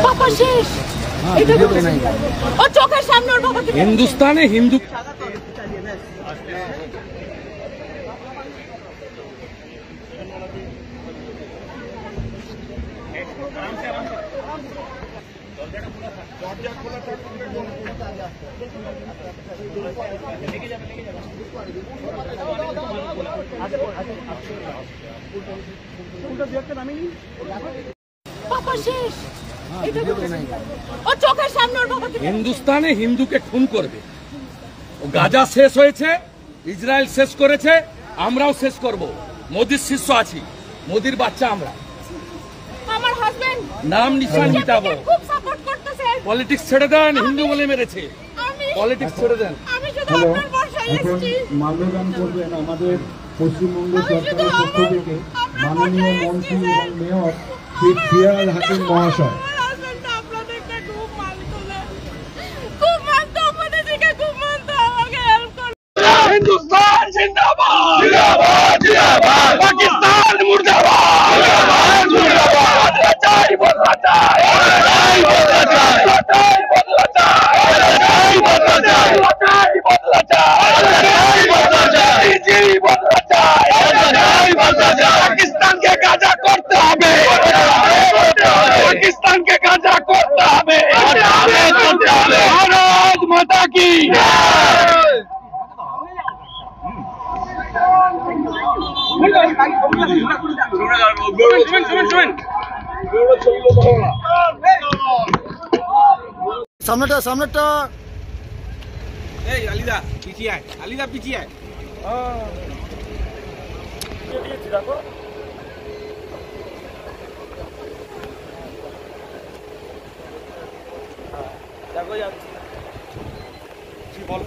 বাবা শেষ ও চোখের সামনে ওর বাবাকে হিন্দুস্তানে হিন্দু হিন্দুস্তানে হিন্দুকে খুন করবে। গাজা শেষ হয়েছে, ইসরায়েল শেষ করেছে, আমরাও শেষ করব। মোদির শিষ্য আছি, মোদির বাচ্চা আমরা। আমার হাজবেন্ড নাম নিশান মিটাবো। খুব সাপোর্ট করতেছে। পলিটিক্স ছেড়ে দেন, হিন্দু বলে মেরেছে। পলিটিক্স ছেড়ে দেন। আমি শুধু আপনার বর্ষায় এসেছি। মাল্যদান করবেন আমাদের পশ্চিমবঙ্গ সরকারের পক্ষ থেকে মাননীয় মন্ত্রী এবং মেয়র শ্রী ফিয়াজ হাকিম মহাশয়। हिंदुस्तान जिंदाबाद, जिंदाबाद, जिंदाबाद। पाकिस्तान मुर्दाबाद, मुर्दाबाद, मुर्दाबाद। बदला चाहिए, बदला चाहिए, बदला चाहिए, बदला चाहिए, बदला चाहिए, बदला चाहिए, जी बदला चाहिए, बदला चाहिए। पाकिस्तान के गाजा करते हमें, पाकिस्तान के गाजा करते हमें, भारत माता की সামনেটা সামনেটা এই আলিদা পিছিয়ে আয়, আলিদা পিছিয়ে আয়। দেখো যাচ্ছি বল।